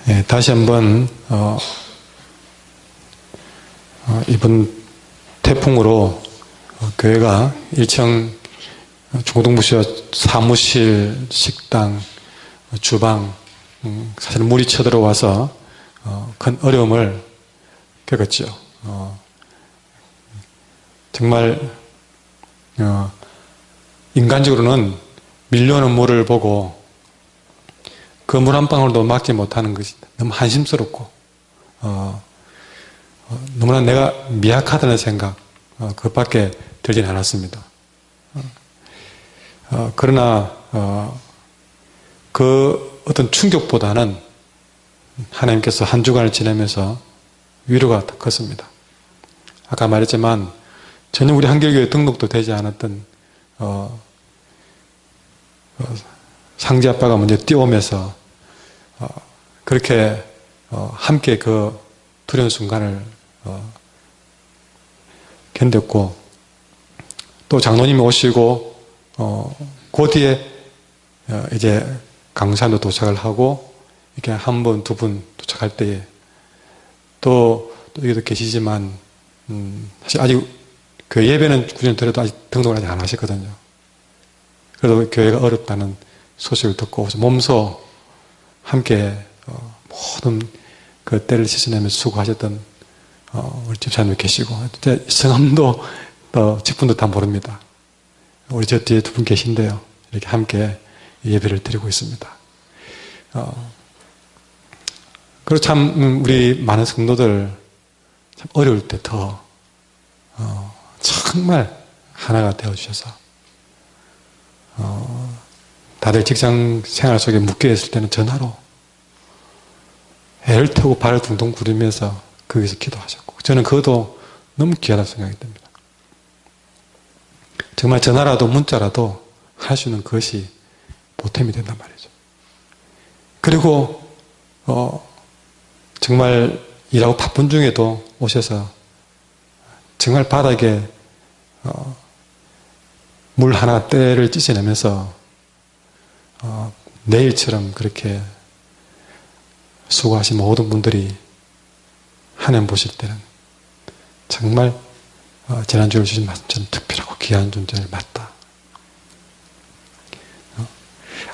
예, 다시 한번 이번 태풍으로 교회가 1층 중고등부시와 사무실, 식당, 주방 사실 물이 쳐들어와서 큰 어려움을 겪었죠. 정말 인간적으로는 밀려오는 물을 보고 그 물 한 방울도 막지 못하는 것이 너무 한심스럽고 너무나 내가 미약하다는 생각 그것밖에 들진 않았습니다. 그러나 그 어떤 충격보다는 하나님께서 한 주간을 지내면서 위로가 더 컸습니다. 아까 말했지만 전혀 우리 한길교회 등록도 되지 않았던 상지 아빠가 먼저 뛰어오면서 그렇게 함께 그 두려운 순간을 견뎠고, 또 장로님이 오시고 그 뒤에 이제 강산도 도착을 하고 이렇게 한 분, 두 분 도착할 때에 또 여기도 계시지만 사실 아직 교회 예배는 꾸준히 드려도 아직 등록을 아직 안 하셨거든요. 그래도 교회가 어렵다는 소식을 듣고 몸소 함께 모든 그 때를 씻어내면서 수고하셨던 우리 집사님도 계시고, 성함도 직분도 다 모릅니다. 우리 저 뒤에 두 분 계신데요. 이렇게 함께 예배를 드리고 있습니다. 그리고 참 우리 많은 성도들 참 어려울 때 더 정말 하나가 되어주셔서 다들 직장 생활 속에 묶여 있을 때는 전화로 애를 태우고 발을 둥둥 구르면서 거기서 기도하셨고, 저는 그것도 너무 귀하다고 생각이 듭니다. 정말 전화라도 문자라도 할 수 있는 그것이 보탬이 된단 말이죠. 그리고 정말 일하고 바쁜 중에도 오셔서 정말 바닥에 물 하나 때를 찢어내면서 내일처럼 그렇게 수고하신 모든 분들이 하나님 보실 때는 정말 지난주에 주신 말씀처럼 특별하고 귀한 존재를 맞다.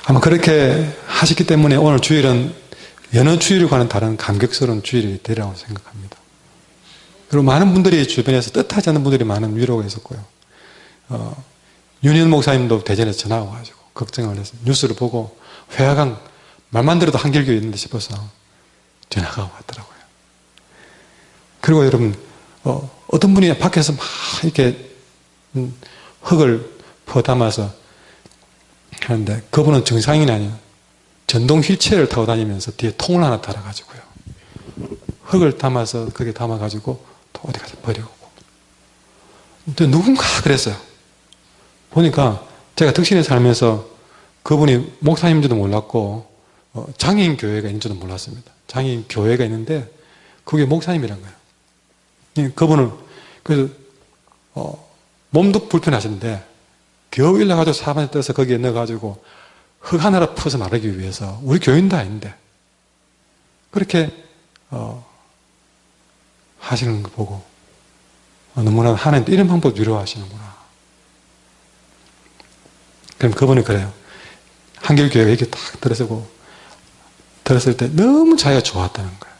아마 그렇게 하셨기 때문에 오늘 주일은 여느 주일과는 다른 감격스러운 주일이 되리라고 생각합니다. 그리고 많은 분들이 주변에서 뜻하지 않는 분들이 많은 위로가 있었고요. 윤현 목사님도 대전에서 전화가 와가지고 걱정을 해서 뉴스를 보고 회화강 말만 들어도 한길교회 있는데 싶어서 전화가 왔더라고요. 그리고 여러분 어떤 분이 밖에서 막 이렇게 흙을 퍼담아서 하는데 그분은 정상인이 아니에요. 전동 휠체어를 타고 다니면서 뒤에 통을 하나 달아가지고요. 흙을 담아서 거기에 담아가지고 또 어디 가서 버리고. 근데 누군가 그랬어요. 보니까 제가 덕신에 살면서 그분이 목사님인지도 몰랐고 장애인 교회가 있는지도 몰랐습니다. 장애인 교회가 있는데 그게 목사님이란 거예요. 그분은 그래서 몸도 불편하신데 겨우 일러가지고 사반에 떠서 거기에 넣어가지고 흙 하나를 퍼서 나르기 위해서 우리 교인도 아닌데 그렇게 하시는 거 보고 너무나 하나님도 이런 방법 위로하시는구나. 그럼 그분이 그래요. 한길교회가 이렇게 딱 들었을 때 너무 자기가 좋았다는 거예요.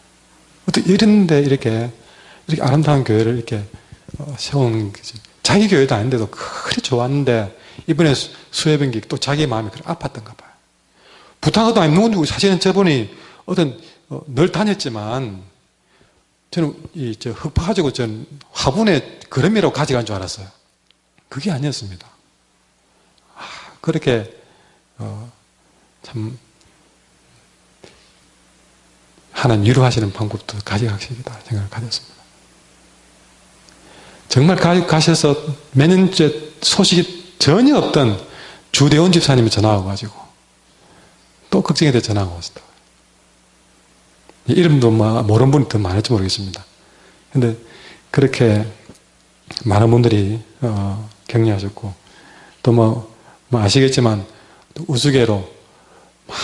어떻게 이런데 이렇게 아름다운 교회를 이렇게 세운 거지. 자기 교회도 아닌데도 그리 좋았는데 이번에 수해병기 또 자기 마음이 그렇게 아팠던가 봐요. 부탁도 아니면 누군지 사실은 저분이 늘 다녔지만 저는 흙 파가지고 전 화분에 그림이라고 가져간 줄 알았어요. 그게 아니었습니다. 그렇게 참 하나님 위로하시는 방법도 가져가시겠다 생각을 가졌습니다. 정말 가셔서 몇 년째 소식이 전혀 없던 주대원 집사님이 전화가 와가지고 또 걱정이 돼 전화가 왔어요. 이름도 모르는 분이 더 많을지 모르겠습니다. 근데 그렇게 많은 분들이 격려하셨고 또 뭐 아시겠지만 우스개로 막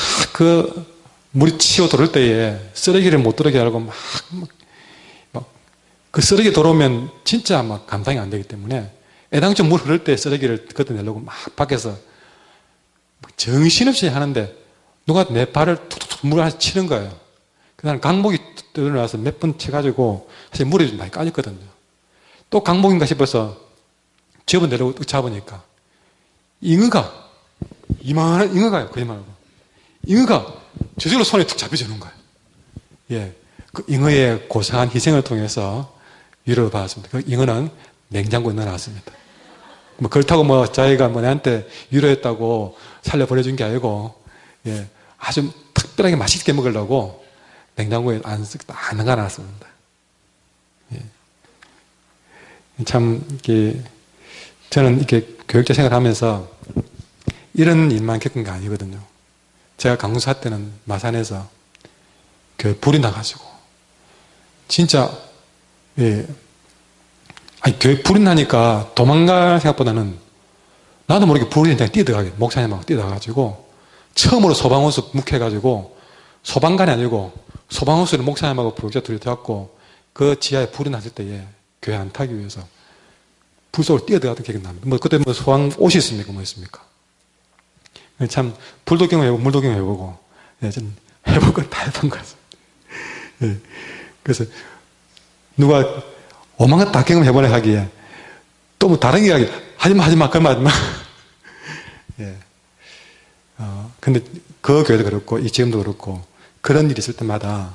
물이 치고 들어올 때에 쓰레기를 못 들어오게 하려고 막 그 쓰레기 들어오면 진짜 막 감당이 안 되기 때문에 애당초 물 흐를 때 쓰레기를 걷어내려고 막 밖에서 정신없이 하는데 누가 내 발을 툭툭툭 물을 하나 치는 거예요. 그다음 강목이 떠나서 몇 번 쳐가지고 사실 물이 좀 많이 까졌거든요. 또 강목인가 싶어서 접어내려고 잡으니까 잉어가 이만한 잉어가요. 거짓말하고 잉어가 저절로 손에 툭 잡혀주는 거예요. 예, 그 잉어의 고상한 희생을 통해서 위로를 받았습니다. 그 잉어는 냉장고에 넣어놨습니다. 뭐 그렇다고 자기가 내한테 위로했다고 살려보내준 게 아니고, 예, 아주 특별하게 맛있게 먹으려고 냉장고에 안 넣어놨습니다. 예. 참, 저는 이렇게 교육자 생활하면서 이런 일만 겪은 게 아니거든요. 제가 강사 때는 마산에서 교회 불이 나가지고, 진짜, 예, 교회 불이 나니까 도망갈 생각보다는 나도 모르게 불이 그냥 뛰어들어가게, 목사님하고 뛰어들어가지고, 처음으로 소방호수 묵혀가지고, 소방관이 아니고, 소방호수를 목사님하고 부역자 둘이 들어갔고, 그 지하에 불이 났을 때에 교회 안 타기 위해서 불 속으로 뛰어들어갔던 기억이 납니다. 그때 소방 옷이 있습니까? 뭐 있습니까? 참, 불도 경험해보고, 물도 경험해보고, 예, 좀 해볼 건 다 해본 것 같습니다. 예. 그래서, 누가 오만 것 다 경험해보려 하기에, 또 뭐 다른 이야기, 하지마, 그러면 하지마. 예. 근데 그 교회도 그렇고, 이 지금도 그렇고, 그런 일이 있을 때마다,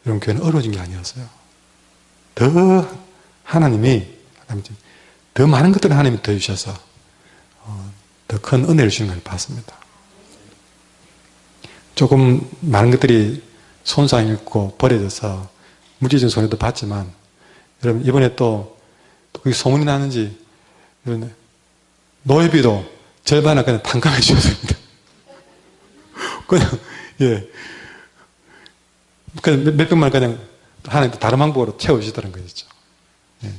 이런 교회는 어려워진 게 아니었어요. 더 하나님이, 더 많은 것들을 하나님이 더 주셔서, 더 큰 은혜를 주는 걸 봤습니다. 조금 많은 것들이 손상이 있고 버려져서 물질적인 손해도 봤지만, 여러분 이번에 또 그게 소문이 나는지 노예비도 절반을 그냥 탕감해 주셨습니다. 그냥 예, 그냥 몇백만 그냥 하나님 다른 방법으로 채워주시더라는 거죠. 예.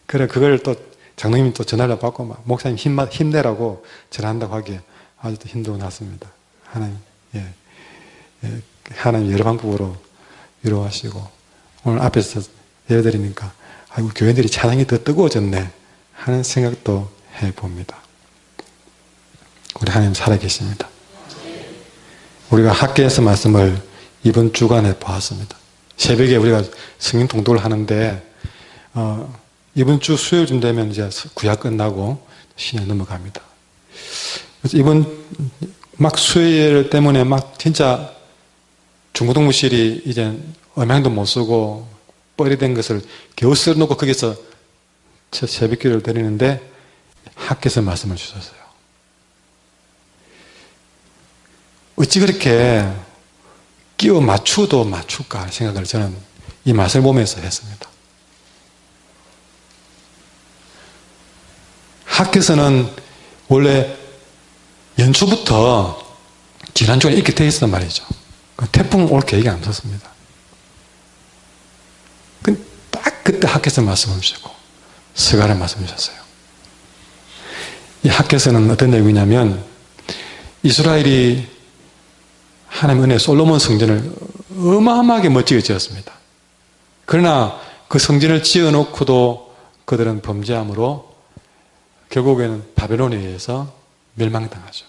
그래 그걸 또 장로님이 또 전화를 받고 막 목사님 힘내라고 전화한다고 하기에 아주 또 힘도 났습니다. 하나님, 예, 하나님 여러 방법으로 위로하시고 오늘 앞에서 예배드리니까 아이고 교회들이 찬양이 더 뜨거워졌네 하는 생각도 해봅니다. 우리 하나님 살아계십니다. 우리가 학교에서 말씀을 이번 주간에 보았습니다. 새벽에 우리가 성경 통독을 하는데 이번 주 수요일쯤 되면 이제 구약 끝나고 신약 넘어갑니다. 그래서 이번 막 수요일 때문에 막 진짜 중고등부실이 이제 음향도 못 쓰고 뻘이 된 것을 겨우 써놓고 거기서 새벽기도를 드리는데 학교에서 말씀을 주셨어요. 어찌 그렇게 끼워 맞출까 생각을 저는 이 말씀을 보면서 했습니다. 학교에서는 원래 연초부터 지난주에 이렇게 돼 있었단 말이죠. 태풍 올 계획이 안 섰습니다. 딱 그때 학교에서 말씀을 주시고 스가랴 말씀을 주셨어요. 이 학교에서는 어떤 내용이냐면 이스라엘이 하나님 은혜 솔로몬 성전을 어마어마하게 멋지게 지었습니다. 그러나 그 성전을 지어놓고도 그들은 범죄함으로 결국에는 바벨론에 의해서 멸망당하죠.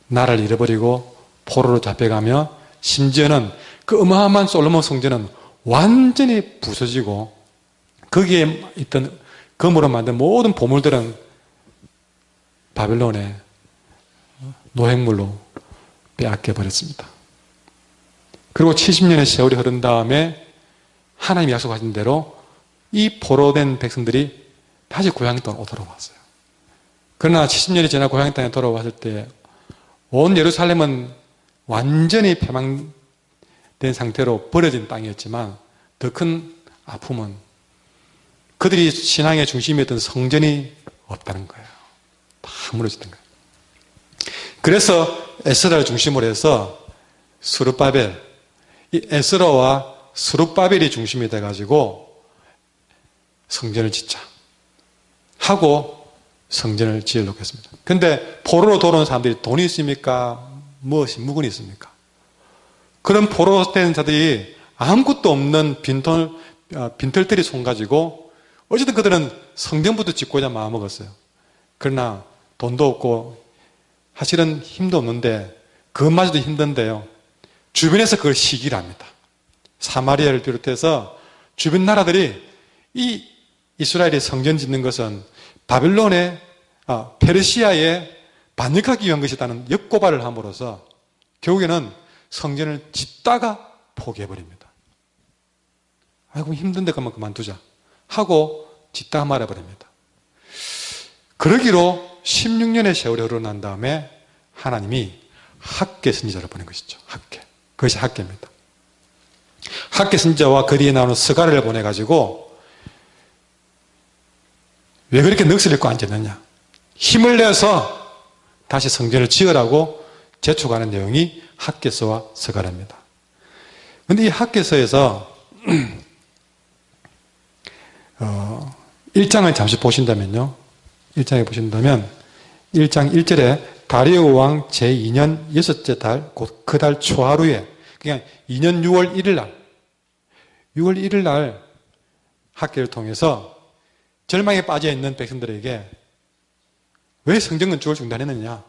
나라를 잃어버리고 포로로 잡혀가며 심지어는 그 어마어마한 솔로몬 성전은 완전히 부서지고 거기에 있던 금으로 만든 모든 보물들은 바벨론의 노획물로 빼앗겨버렸습니다. 그리고 70년의 세월이 흐른 다음에 하나님이 약속하신 대로 이 포로된 백성들이 다시 고향 땅으로 돌아왔어요. 그러나 70년이 지나 고향 땅에 돌아왔을 때 온 예루살렘은 완전히 폐망된 상태로 버려진 땅이었지만 더 큰 아픔은 그들이 신앙의 중심이었던 성전이 없다는 거예요. 다 무너졌던 거예요. 그래서 에스라를 중심으로 해서 스룹바벨, 이 에스라와 스룹바벨이 중심이 돼가지고 성전을 짓자 하고 성전을 지으려고 했습니다. 근데 포로로 돌아온 사람들이 돈이 있습니까? 무엇이 무근이 있습니까? 그런 포로로 된 자들이 아무것도 없는 빈털터리 손 가지고 어쨌든 그들은 성전부터 짓고자 마음먹었어요. 그러나 돈도 없고 사실은 힘도 없는데 그것마저도 힘든데요. 주변에서 그걸 시기를 합니다. 사마리아를 비롯해서 주변 나라들이 이 이스라엘이 성전 짓는 것은 바벨론의 페르시아에 반역하기 위한 것이라는 역고발을 함으로써 결국에는 성전을 짓다가 포기해버립니다. 아이고 힘든데 그만두자 하고 짓다가 말아버립니다. 그러기로 16년의 세월이 흐르고 다음에 하나님이 학개 선지자를 보낸 것이죠. 학개. 그것이 학개입니다. 학개 선지자와 그 뒤에 나오는 스가랴를 보내가지고 왜 그렇게 넋을 잃고 앉았느냐. 힘을 내서 다시 성전을 지으라고 재촉하는 내용이 학개서와 스가랴입니다. 그런데 이 학개서에서 1장을 잠시 보신다면요. 1장에 보신다면 1장 1절에 다리오 왕 제2년 6째 달 곧 그 달 초하루에 그냥 2년 6월 1일 날 6월 1일 날 학개를 통해서 절망에 빠져있는 백성들에게 왜 성전 건축을 중단했느냐.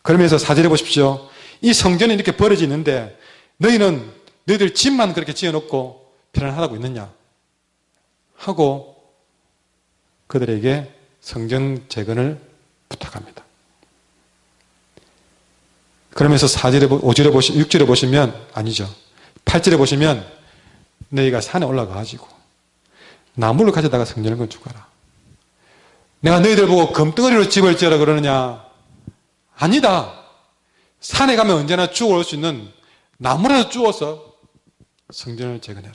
그러면서 4절에 보십시오. 이 성전이 이렇게 벌어지는데 너희는 너희들 집만 그렇게 지어놓고 편안하다고 있느냐 하고 그들에게 성전 재건을 부탁합니다. 그러면서 4절에, 5절에 6절에 보시면 아니죠. 8절에 보시면 너희가 산에 올라가가지고 나무를 가져다가 성전을 건축하라. 내가 너희들 보고 금덩어리로 집을 지으라 그러느냐? 아니다. 산에 가면 언제나 주워올 수 있는 나무라도 주워서 성전을 재건해라.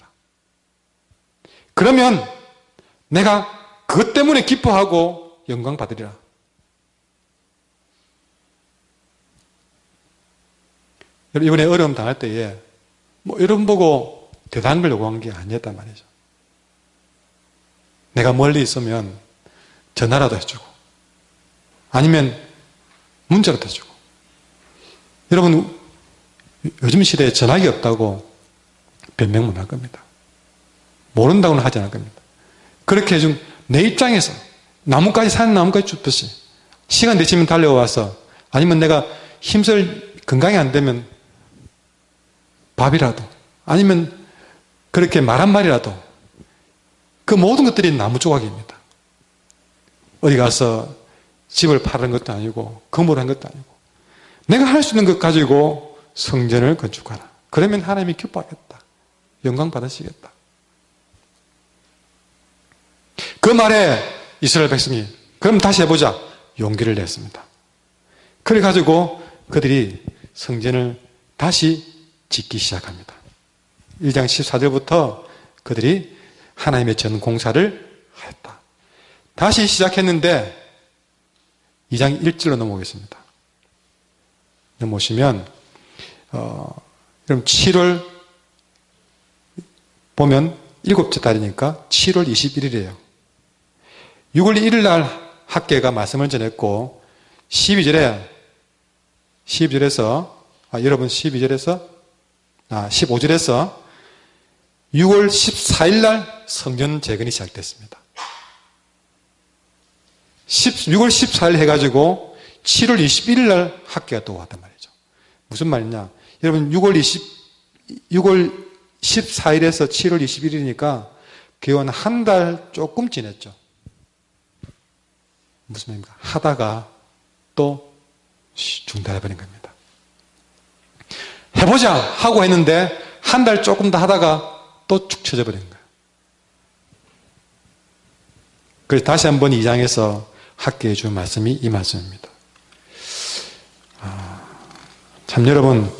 그러면 내가 그것 때문에 기뻐하고 영광 받으리라. 이번에 어려움 당할 때에 여러분 보고 대단한 걸 요구한 게 아니었단 말이죠. 내가 멀리 있으면 전화라도 해주고 아니면 문자라도 해주고. 여러분 요즘 시대에 전화기 없다고 변명 못 할 겁니다. 모른다고는 하지 않을 겁니다. 그렇게 해준 내 입장에서 나무까지 산 나무까지 줍듯이 시간 되시면 달려와서 아니면 내가 힘쓸 건강이 안 되면 밥이라도 아니면 그렇게 말 한마디라도 그 모든 것들이 나무 조각입니다. 어디 가서 집을 파는 것도 아니고 건물을 한 것도 아니고 내가 할 수 있는 것 가지고 성전을 건축하라. 그러면 하나님이 기뻐하겠다. 영광 받으시겠다. 그 말에 이스라엘 백성이 그럼 다시 해보자. 용기를 냈습니다. 그래가지고 그들이 성전을 다시 짓기 시작합니다. 1장 14절부터 그들이 하나님의 전 공사를 하였다. 다시 시작했는데 2장 1절로 넘어오겠습니다. 넘어오시면 그럼 7월 보면 7째 달이니까 7월 21일이에요. 6월 1일 날 학개가 말씀을 전했고 12절에서 여러분 15절에서 6월 14일 날 성전 재건이 시작됐습니다. 6월 14일 해가지고 7월 21일 날 학개가 또 왔단 말이죠. 무슨 말이냐? 여러분 6월 14일에서 7월 21일이니까 기원 한 달 조금 지냈죠. 무슨 말입니까? 하다가 또 중단해버린 겁니다. 해보자 하고 했는데 한 달 조금 더 하다가 또 축 처져버린 거예요. 그래서 다시 한번 2장에서 학개해 준 말씀이 이 말씀입니다. 참 여러분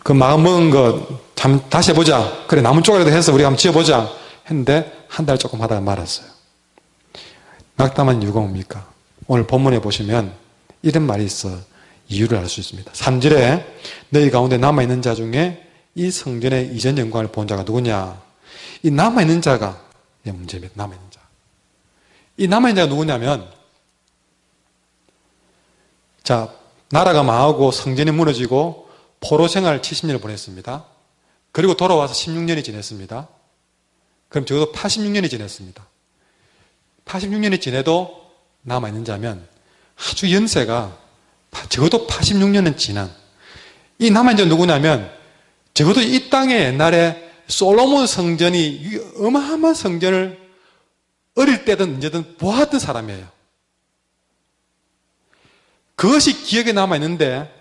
그 마음먹은 거 참 다시 해보자. 그래 나무 쪽이라도 해서 우리가 한번 지어보자 했는데 한 달 조금 하다가 말았어요. 낙담한 이유가 뭡니까? 오늘 본문에 보시면 이런 말이 있어 이유를 알 수 있습니다. 3절에 너희 가운데 남아있는 자 중에 이 성전의 이전 영광을 본 자가 누구냐? 이 남아있는 자가 문제입니다. 남아있는 자. 이 남아있는 자가 누구냐면, 자, 나라가 망하고 성전이 무너지고 포로 생활 70년을 보냈습니다. 그리고 돌아와서 16년이 지냈습니다. 그럼 적어도 86년이 지냈습니다. 86년이 지내도 남아있는 자면 아주 연세가 적어도 86년은 지난, 이 남아있는 자가 누구냐면 적어도 이 땅에 옛날에 솔로몬 성전이 어마어마한 성전을 어릴 때든 언제든 보았던 사람이에요. 그것이 기억에 남아있는데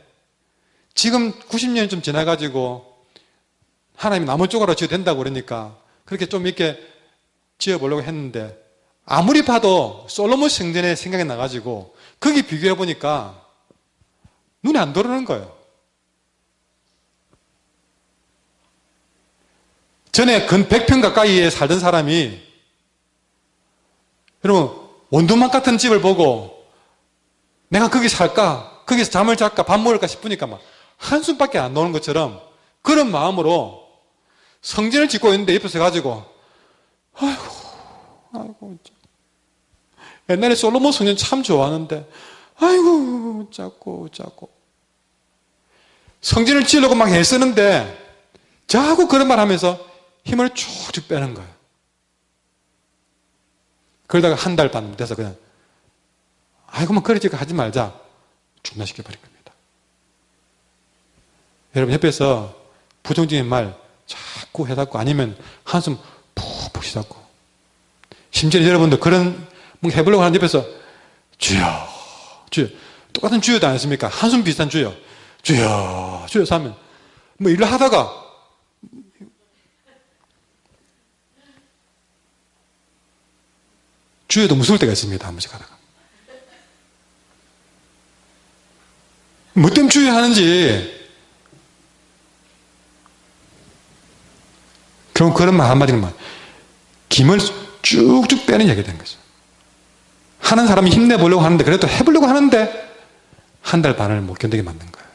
지금 90년이 좀 지나가지고 하나님이 나무 쪽으로 지어도 된다고 그러니까 그렇게 좀 이렇게 지어보려고 했는데 아무리 봐도 솔로몬 성전에 생각이 나가지고 거기 비교해 보니까 눈에 안 들어오는 거예요. 전에 근 100평 가까이에 살던 사람이 여러분 원두막 같은 집을 보고 내가 거기 살까? 거기서 잠을 잘까? 밥 먹을까 싶으니까 막 한숨밖에 안 나오는 것처럼 그런 마음으로 성전을 짓고 있는데 옆에서 가지고 아이고 옛날에 솔로몬 성전 참 좋아하는데 아이고 자꾸 성전을 지으려고 막 애쓰는데 자꾸 그런 말 하면서 힘을 쭉쭉 빼는 거예요. 그러다가 한 달 반 돼서 그냥 아이고 뭐 그러지 하지 말자 중단시켜버린 겁니다. 여러분 옆에서 부정적인 말 자꾸 해닫고 아니면 한숨 푹푹 쉬닫고 심지어 여러분들 그런 뭐 해보려고 하는 옆에서 주여 똑같은 주여도 아니십니까? 한숨 비슷한 주여 하면 뭐 일을 하다가 주여도 무서울 때가 있습니다. 한 번씩 하다가 뭐 때문에 주여 하는지 그럼 그런 말 한마디는 말 김을 쭉쭉 빼는 얘기가 된 거죠. 하는 사람이 힘내보려고 하는데 그래도 해보려고 하는데 한 달 반을 못 견디게 만든 거예요.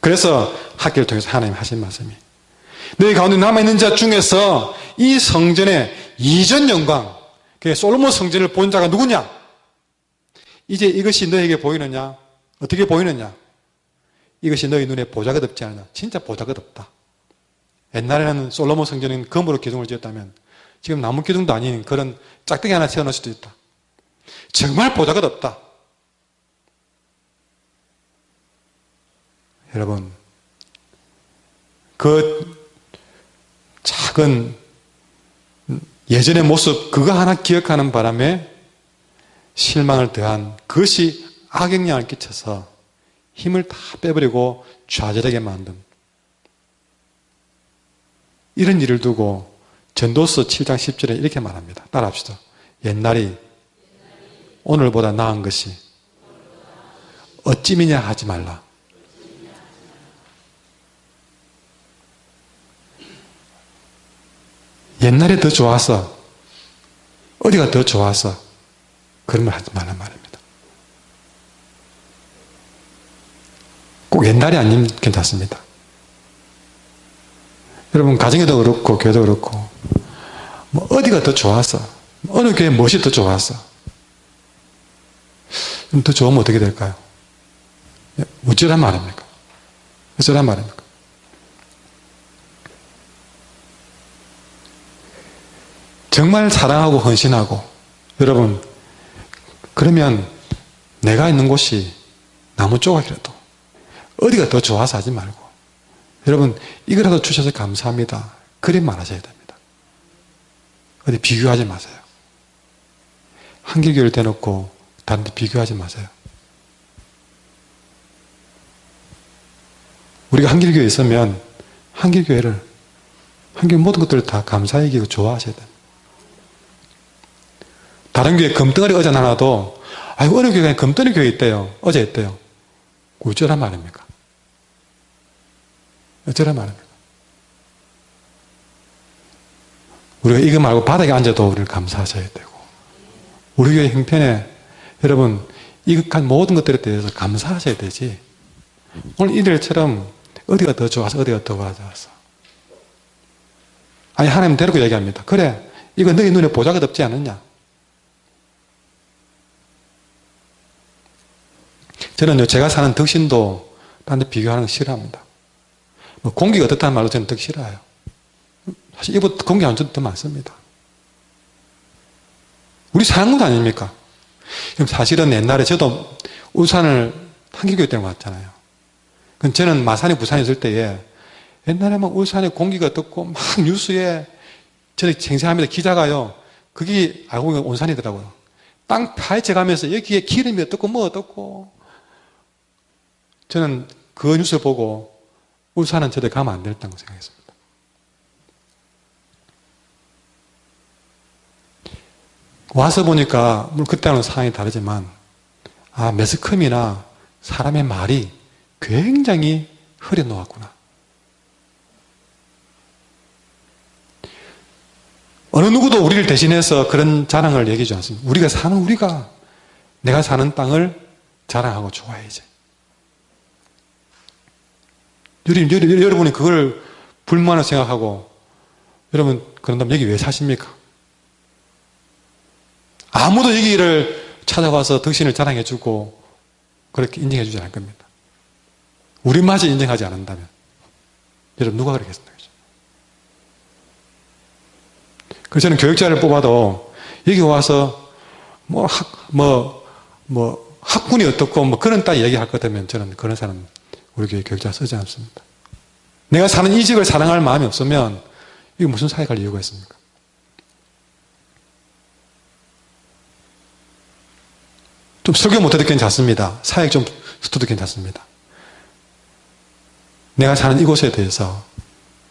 그래서 학기를 통해서 하나님 하신 말씀이 너희 가운데 남아있는 자 중에서 이 성전의 이전 영광, 솔로몬 성전을 본 자가 누구냐? 이제 이것이 너에게 보이느냐? 어떻게 보이느냐? 이것이 너희 눈에 보잘것없지 않느냐? 진짜 보잘것없다. 옛날에는 솔로몬 성전은 금으로 기둥을 지었다면 지금 나무 기둥도 아닌 그런 짝대기 하나 세워놓을 수도 있다. 정말 보잘것없다. 여러분, 그 작은 예전의 모습 그거 하나 기억하는 바람에 실망을 더한 그것이 악영향을 끼쳐서 힘을 다 빼버리고 좌절하게 만든 이런 일을 두고 전도서 7장 10절에 이렇게 말합니다. 따라합시다. 옛날이 오늘보다 나은 것이 어찌미냐 하지 말라. 옛날에 더 좋았어. 어디가 더 좋았어. 그런 말 하지 말란 말입니다. 꼭 옛날이 아니면 괜찮습니다. 여러분 가정에도 그렇고 교회도 그렇고 뭐 어디가 더 좋았어. 어느 교회 무엇이 더 좋았어. 더 좋으면 어떻게 될까요? 어쩌란 말입니까? 어쩌란 말입니까? 정말 사랑하고 헌신하고 여러분 그러면 내가 있는 곳이 나무 조각이라도 어디가 더 좋아서 하지 말고 여러분 이거라도 주셔서 감사합니다. 그리 말하셔야 됩니다. 어디 비교하지 마세요. 한길교회를 대놓고 다른 데 비교하지 마세요. 우리가 한길교회에 있으면 한길교회 모든 것들을 다 감사히 여기고 좋아하셔야 됩니다. 다른 교회 금덩어리 의자 하나도 아이고 어느 교회에 금덩어리 교회 있대요. 어제 있대요. 어쩌란 말입니까? 어쩌란 말입니까? 우리가 이거 말고 바닥에 앉아도 우리를 감사하셔야 되고 우리 교회 형편에 여러분 이것한 모든 것들에 대해서 감사하셔야 되지 오늘 이들처럼 어디가 더 좋아서 어디가 더 좋아서 아니 하나님 데리고 얘기합니다. 그래 이거 너희 눈에 보잘것없지 않느냐? 저는 제가 사는 덕신도 딴 데 비교하는 거 싫어합니다. 뭐 공기가 어떻다는 말로 저는 더 싫어요. 사실 이보다 공기 안 좋은 더 많습니다. 우리 사는 것 아닙니까? 그럼 사실은 옛날에 저도 울산을 한길교육 때문에 왔잖아요. 저는 마산에 부산에 있을 때에 옛날에 막 울산에 공기가 어떻고 막 뉴스에 저는 생생합니다. 기자가요. 그게 알고 보니까 온산이더라고요. 땅 파헤쳐 가면서 여기에 기름이 어떻고 뭐 어떻고. 저는 그 뉴스를 보고 울산은 저도 가면 안 되겠다고 생각했습니다. 와서 보니까 물론 그때는 상황이 다르지만 매스컴이나 사람의 말이 굉장히 흐려놓았구나. 어느 누구도 우리를 대신해서 그런 자랑을 얘기하지 않습니다. 우리가 내가 사는 땅을 자랑하고 좋아해야지. 여러분이 그걸 불만을 생각하고 여러분 그런다면 여기 왜 사십니까? 아무도 여기를 찾아와서 덕신을 자랑해주고 그렇게 인정해주지 않을 겁니다. 우리마저 인정하지 않는다면 여러분 누가 그러겠습니까? 그래서 저는 교육자를 뽑아도 여기 와서 학군이 어떻고 그런 따위 얘기할 것 같으면 저는 그런 사람 우리 교회 교육자 쓰지 않습니다. 내가 사는 이 집을 사랑할 마음이 없으면 이게 무슨 사회 갈 이유가 있습니까? 좀 설교 못해도 괜찮습니다. 사역 좀 스터도 괜찮습니다. 내가 사는 이곳에 대해서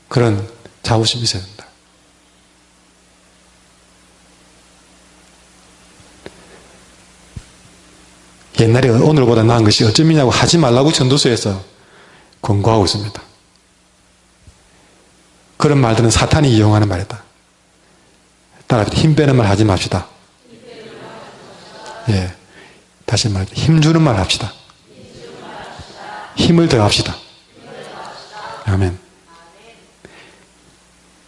그런 자부심이 있어야 된다. 옛날에 오늘보다 나은 것이 어쩌미냐고 하지 말라고 전도서에서 권고하고 있습니다. 그런 말들은 사탄이 이용하는 말이다. 따라서 힘 빼는 말 하지 맙시다. 예, 다시 말해 힘 주는 말 합시다. 힘을 더합시다. 아멘.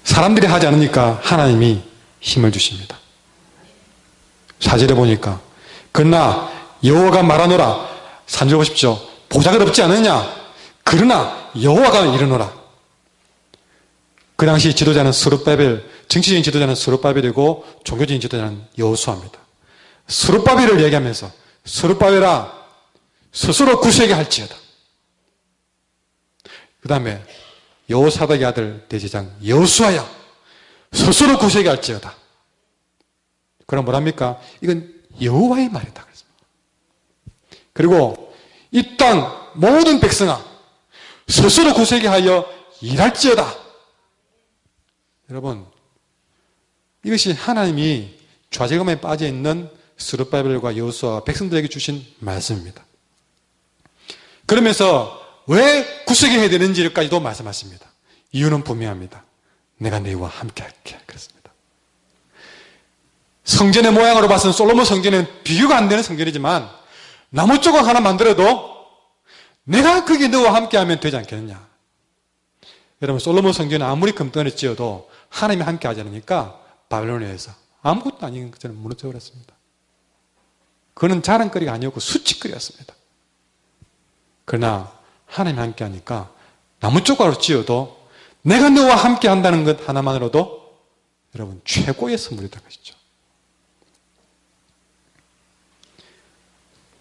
사람들이 하지 않으니까 하나님이 힘을 주십니다. 4절에 보니까 그러나 여호와가 말하노라. 3절 보십시오. 보잘것 없지 않느냐. 그러나 여호와가 이르노라. 그 당시 지도자는 스룹바벨, 정치적인 지도자는 스룹바벨이고 종교적인 지도자는 여호수아입니다. 스룹바벨을 얘기하면서 스룹바벨아 스스로 구세게 할지어다. 그 다음에 여호사닥의 아들 대제장 여호수아야 스스로 구세게 할지어다. 그럼 뭐랍니까? 이건 여호와의 말이다. 그리고 이 땅 모든 백성아 스스로 구세게 하여 일할지어다. 여러분 이것이 하나님이 좌절감에 빠져있는 스룹바벨과 여호수아와 백성들에게 주신 말씀입니다. 그러면서 왜 구세게 해야 되는지까지도 말씀하십니다. 이유는 분명합니다. 내가 너희와 함께 할게. 그렇습니다. 성전의 모양으로 봐서는 솔로몬 성전은 비교가 안 되는 성전이지만 나무 조각 하나 만들어도 내가 거기에 너와 함께하면 되지 않겠느냐. 여러분 솔로몬 성전은 아무리 금덩어리 지어도 하나님이 함께하지 않으니까 바벨론에서 아무것도 아닌 것처럼 무너져버렸습니다. 그는 자랑거리가 아니었고 수치거리였습니다. 그러나 하나님이 함께하니까 나무 조각으로 지어도 내가 너와 함께한다는 것 하나만으로도 여러분 최고의 선물이다 것이죠.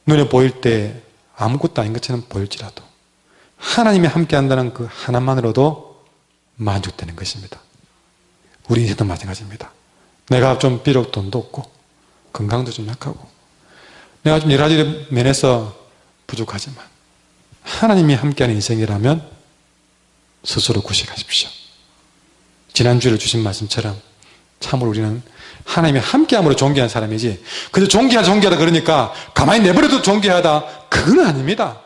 눈에 보일 때 아무것도 아닌 것처럼 보일지라도 하나님이 함께한다는 그 하나만으로도 만족되는 것입니다. 우리 인생도 마찬가지입니다. 내가 좀 비록 돈도 없고 건강도 좀 약하고 내가 좀 여러 가지 면에서 부족하지만 하나님이 함께하는 인생이라면 스스로 구식하십시오. 지난주에 주신 말씀처럼 참으로 우리는 하나님이 함께함으로 존귀한 사람이지 그저 존귀하다 그러니까 가만히 내버려도 존귀하다 그건 아닙니다.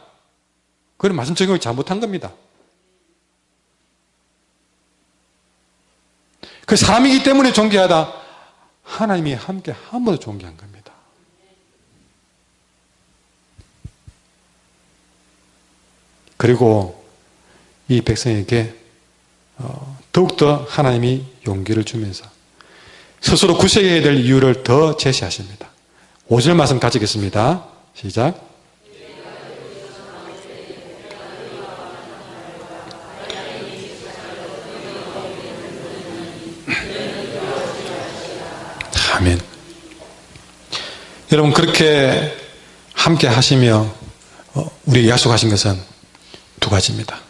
그건 말씀 적용을 잘못한 겁니다. 그 사람이기 때문에 존귀하다 하나님이 함께함으로 존귀한 겁니다. 그리고 이 백성에게 더욱더 하나님이 용기를 주면서 스스로 구세해야 될 이유를 더 제시하십니다. 5절 말씀 가지겠습니다. 시작. 아멘. 여러분, 그렇게 함께 하시며 우리에게 약속하신 것은 두 가지입니다.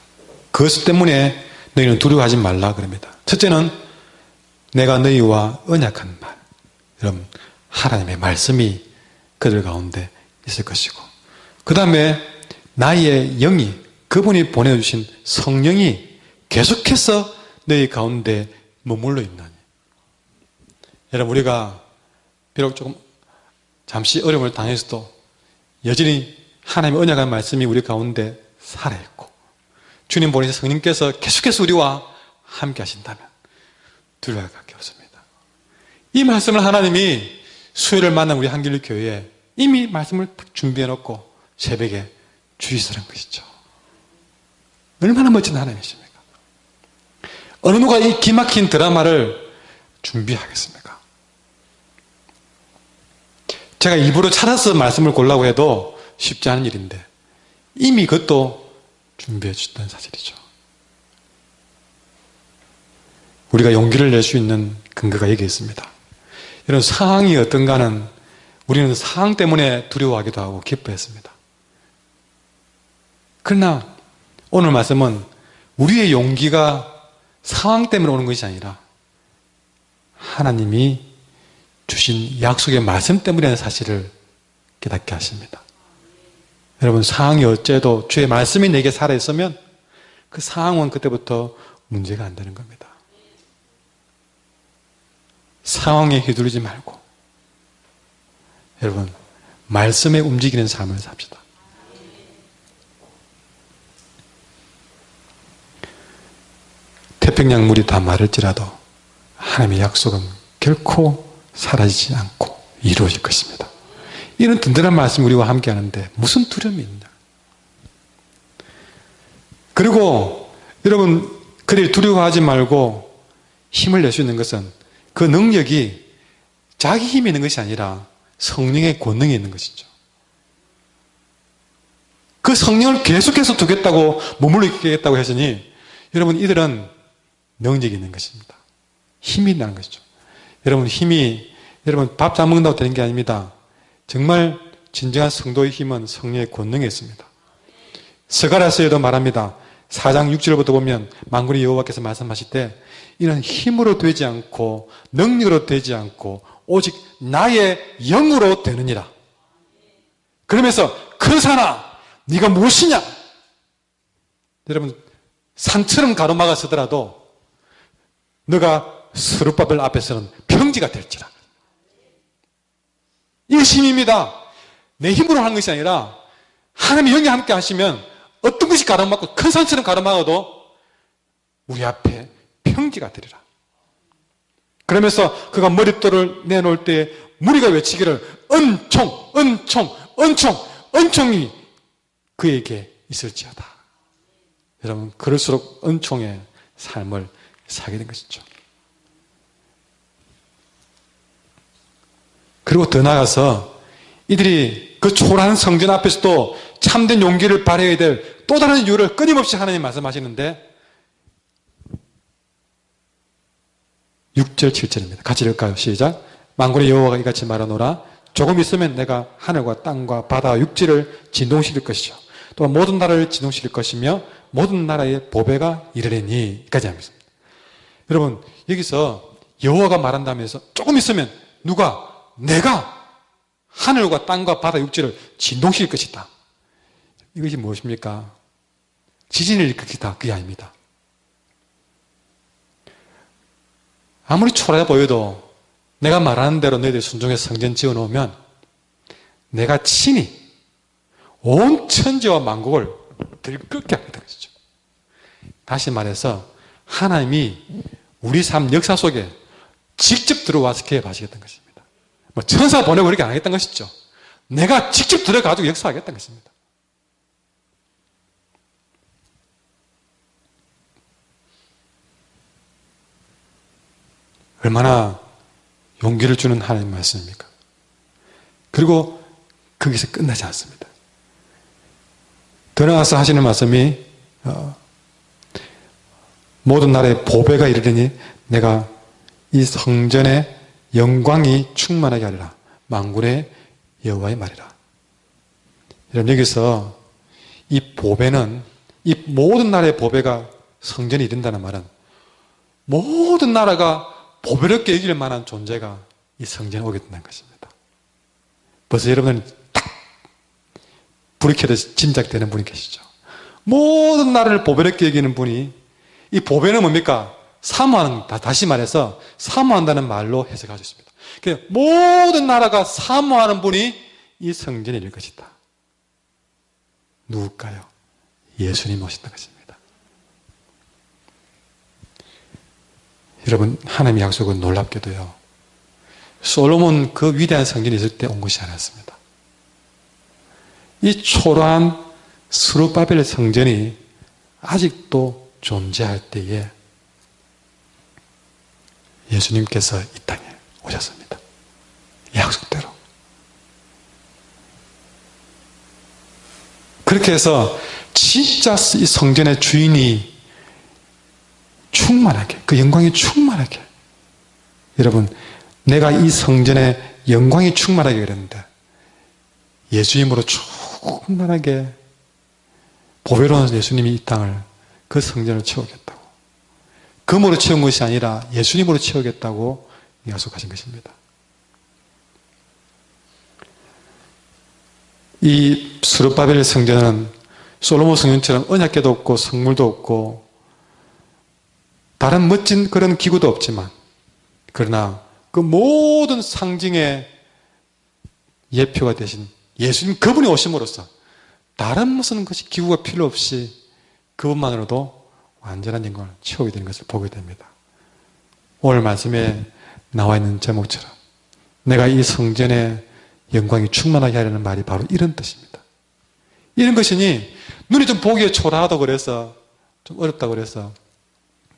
그것 때문에 너희는 두려워하지 말라 그럽니다. 첫째는 내가 너희와 언약한 말. 여러분, 하나님의 말씀이 그들 가운데 있을 것이고, 그 다음에 나의 영이, 그분이 보내주신 성령이 계속해서 너희 가운데 머물러 있나니. 여러분, 우리가 비록 조금 잠시 어려움을 당했어도 여전히 하나님의 언약한 말씀이 우리 가운데 살아있고, 주님 보내신 성령께서 계속해서 우리와 함께 하신다면 두려워할 수밖에 없습니다. 이 말씀을 하나님이 수요일을 만난 우리 한길리 교회에 이미 말씀을 준비해 놓고 새벽에 주시라는 것이죠. 얼마나 멋진 하나님이십니까? 어느 누가 이 기막힌 드라마를 준비하겠습니까? 제가 입으로 찾아서 말씀을 고르려고 해도 쉽지 않은 일인데 이미 그것도 준비해 주셨다는 사실이죠. 우리가 용기를 낼 수 있는 근거가 여기 있습니다. 이런 상황이 어떤가는 우리는 상황 때문에 두려워하기도 하고 기뻐했습니다. 그러나 오늘 말씀은 우리의 용기가 상황 때문에 오는 것이 아니라 하나님이 주신 약속의 말씀 때문이라는 사실을 깨닫게 하십니다. 여러분, 상황이 어째도 주의 말씀이 내게 살아있으면 그 상황은 그때부터 문제가 안 되는 겁니다. 상황에 휘둘리지 말고 여러분, 말씀에 움직이는 삶을 삽시다. 태평양 물이 다 마를지라도 하나님의 약속은 결코 사라지지 않고 이루어질 것입니다. 이런 든든한 말씀이 우리와 함께 하는데 무슨 두려움이 있냐. 그리고 여러분, 그래 두려워하지 말고 힘을 낼 수 있는 것은 그 능력이 자기 힘이 있는 것이 아니라 성령의 권능이 있는 것이죠. 그 성령을 계속해서 두겠다고 머물러 있겠다고 했으니 여러분, 이들은 능력이 있는 것입니다. 힘이 있다는 것이죠. 여러분, 힘이 여러분 밥 잘 먹는다고 되는 게 아닙니다. 정말 진정한 성도의 힘은 성령의 권능에 있습니다. 스가랴서에도 말합니다. 4장 6절부터 보면 만군의 여호와께서 말씀하실 때 이는 힘으로 되지 않고 능력으로 되지 않고 오직 나의 영으로 되느니라. 그러면서 큰 산아 네가 무엇이냐. 여러분, 산처럼 가로막아 서더라도 너가 스룹바벨 앞에서는 평지가 될지라. 이것이 힘입니다. 내 힘으로 하는 것이 아니라 하나님의 영이 함께 하시면 어떤 것이 가로막고 큰 산처럼 가로막아도 우리 앞에 평지가 되리라. 그러면서 그가 머릿돌을 내놓을 때 무리가 외치기를 은총, 은총, 은총, 은총이 그에게 있을지어다. 여러분, 그럴수록 은총의 삶을 살게 된 것이죠. 그리고 더 나아가서 이들이 그 초라한 성전 앞에서도 참된 용기를 발휘해야 될 또 다른 이유를 끊임없이 하나님 말씀하시는데 6절 7절입니다. 같이 읽을까요? 시작. 만군의 여호와가 이같이 말하노라. 조금 있으면 내가 하늘과 땅과 바다 육지를 진동시킬 것이죠. 또 모든 나라를 진동시킬 것이며 모든 나라의 보배가 이르리니. 까지 합니다. 여러분, 여기서 여호와가 말한다면서 조금 있으면 누가? 내가 하늘과 땅과 바다 육지를 진동시킬 것이다. 이것이 무엇입니까? 지진을 일으키다, 그게 아닙니다. 아무리 초라해 보여도 내가 말하는 대로 너희들이 순종해서 성전 지어놓으면 내가 친히 온 천지와 만국을 들끓게 하겠다는 것이죠. 다시 말해서 하나님이 우리 삶 역사 속에 직접 들어와서 개입하시겠다는 것입니다. 뭐 천사 보내고 그렇게 안 하겠다는 것이죠. 내가 직접 들어가지고 역사하겠다는 것입니다. 얼마나 용기를 주는 하나님 말씀입니까? 그리고 거기서 끝나지 않습니다. 더 나아가서 하시는 말씀이 모든 나라의 보배가 이르리니 내가 이 성전의 영광이 충만하게 하리라. 만군의 여호와의 말이라. 여러분, 여기서 이 보배는, 이 모든 나라의 보배가 성전이 이른다는 말은 모든 나라가 보배롭게 여길 만한 존재가 이 성전에 오게 된다는 것입니다. 벌써 여러분은 딱 불이 켜듯이 짐작되는 분이 계시죠. 모든 나라를 보배롭게 여기는 분이, 이 보배는 뭡니까? 사모하는, 다시 말해서 사모한다는 말로 해석할 수 있습니다. 그러니까 모든 나라가 사모하는 분이 이 성전에 이를 것이다. 누굴까요? 예수님 오신다는 것입니다. 여러분, 하나님의 약속은 놀랍게도요, 솔로몬 그 위대한 성전이 있을 때 온 것이 아니었습니다. 이 초라한 스룹바벨 성전이 아직도 존재할 때에 예수님께서 이 땅에 오셨습니다. 약속대로. 그렇게 해서 진짜 이 성전의 주인이 충만하게, 그 영광이 충만하게, 여러분, 내가 이 성전에 영광이 충만하게 그랬는데 예수님으로 충만하게 보배로운 예수님이 이 땅을, 그 성전을 채우겠다고, 금으로 채운 것이 아니라 예수님으로 채우겠다고 약속하신 것입니다. 이 스룹바벨 성전은 솔로몬 성전처럼 언약궤도 없고 성물도 없고 다른 멋진 그런 기구도 없지만, 그러나 그 모든 상징의 예표가 되신 예수님 그분이 오심으로써 다른 무슨 것이 기구가 필요 없이 그분만으로도 완전한 영광을 채우게 되는 것을 보게 됩니다. 오늘 말씀에 나와 있는 제목처럼 내가 이 성전에 영광이 충만하게 하려는 말이 바로 이런 뜻입니다. 이런 것이니 눈이 좀 보기에 초라하다고 그래서, 좀 어렵다고 그래서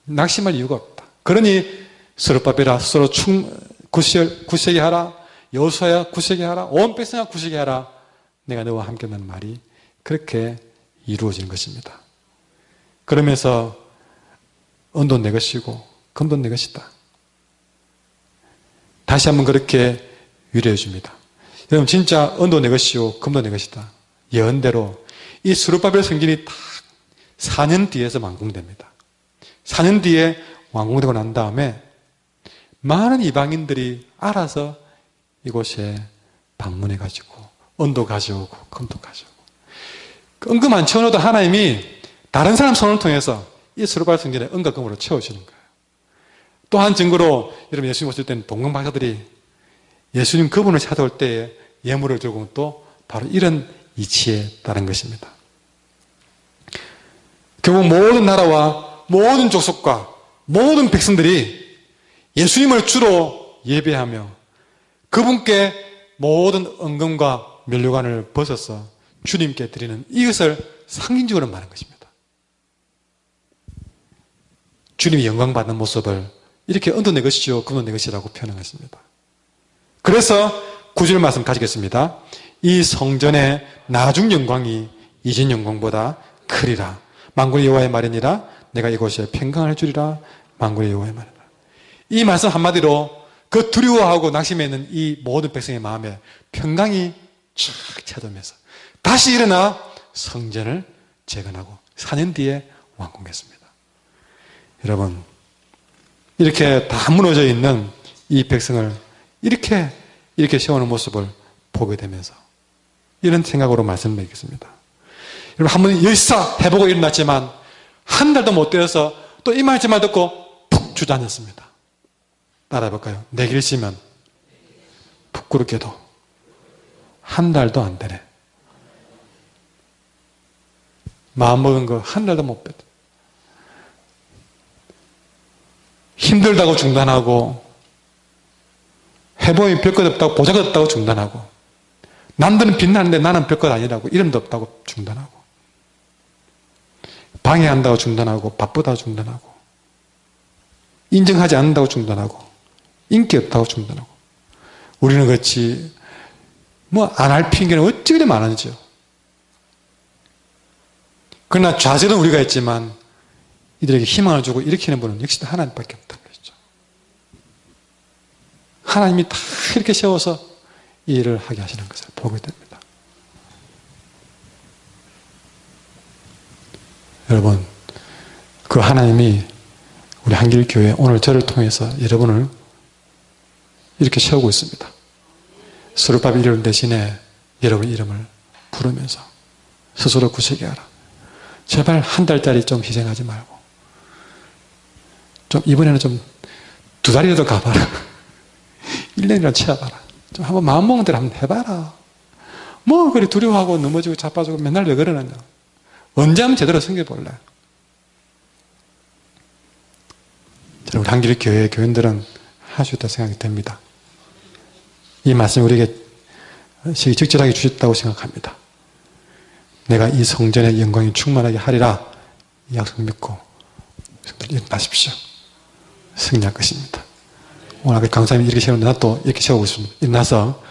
낙심할 이유가 없다. 그러니 스룹바벨아 스스로 굳세게 하라, 여호수아야 굳세게 하라, 온 백성아 굳세게 하라, 내가 너와 함께 한다는 말이 그렇게 이루어지는 것입니다. 그러면서 은도 내 것이고 금도 내 것이다. 다시 한번 그렇게 위로해 줍니다. 여러분, 진짜 은도 내 것이요 금도 내 것이다. 예언대로 이 스룹바벨 성전이 딱 4년 뒤에서 완공됩니다. 4년 뒤에 완공되고 난 다음에 많은 이방인들이 알아서 이곳에 방문해 가지고 은도 가져오고 금도 가져오고, 은금 안 채워놓도 하나님이 다른 사람 손을 통해서 이 스룹바벨 성전에 은과 금으로 채우시는 거예요. 또 한 증거로, 여러분, 예수님 오실 때는 동방박사들이 예수님 그분을 찾아올 때에 예물을 들고 또 바로 이런 이치에 따른 것입니다. 결국 모든 나라와 모든 족속과 모든 백성들이 예수님을 주로 예배하며 그분께 모든 은금과 면류관을 벗어서 주님께 드리는 이것을 상징적으로 말하는 것입니다. 주님이 영광 받는 모습을 이렇게 은도 내 것이요 금도 내 것이라고 표현한 것입니다. 그래서 9절 말씀 가지겠습니다. 이 성전의 나중 영광이 이전 영광보다 크리라. 만군의 여호와의 말이니라. 내가 이곳에 평강을 주리라. 만군의 여호와의 말이라. 이 말씀 한마디로 그 두려워하고 낙심해 있는 이 모든 백성의 마음에 평강이 쫙 찾아오면서 다시 일어나 성전을 재건하고 4년 뒤에 완공했습니다. 여러분, 이렇게 다 무너져 있는 이 백성을 이렇게 세우는 모습을 보게 되면서 이런 생각으로 말씀드리겠습니다. 여러분, 한번 열사 해보고 일어났지만 한 달도 못 되어서 또 이 말씀을 듣고 푹 주저앉았습니다. 따라해볼까요? 내길 쉬면 부끄럽게도 한 달도 안 되네. 마음먹은 거 한 달도 못 뺐다. 힘들다고 중단하고, 해보니 별것 없다고, 보잘것 없다고 중단하고, 남들은 빛나는데 나는 별것 아니라고, 이름도 없다고 중단하고, 방해한다고 중단하고, 바쁘다고 중단하고, 인정하지 않는다고 중단하고, 인기 없다고 중단하고. 우리는 그렇지 안 할 핑계는 어찌 그리 많은지요. 그러나 좌절은 우리가 있지만 이들에게 희망을 주고 일으키는 분은 역시 하나님밖에 없다는 것이죠. 하나님이 다 이렇게 세워서 이 일을 하게 하시는 것을 보게 됩니다. 여러분, 그 하나님이 우리 한길교회 오늘 저를 통해서 여러분을 이렇게 세우고 있습니다. 스룹바벨 이름 대신에 여러분 이름을 부르면서 스스로 구세게 하라. 제발 한 달짜리 좀 희생하지 말고 좀 이번에는 좀 2달이라도 가봐라. 1년이라도 채워봐라. 좀 한번 마음먹은 대로 한번 해봐라. 뭐 그리 두려워하고 넘어지고 자빠지고 맨날 왜 그러느냐. 언제 한번 제대로 섬겨볼래? 우리 한길교회 교인들은 할 수 있다고 생각이 됩니다. 이 말씀이 우리에게 적절하게 주셨다고 생각합니다. 내가 이 성전의 영광이 충만하게 하리라 이 약속 믿고 일어나십시오. 승리할 것입니다. 오늘 강사님이 이렇게 세우는데 나 또 이렇게 세우고 있습니다. 일어나서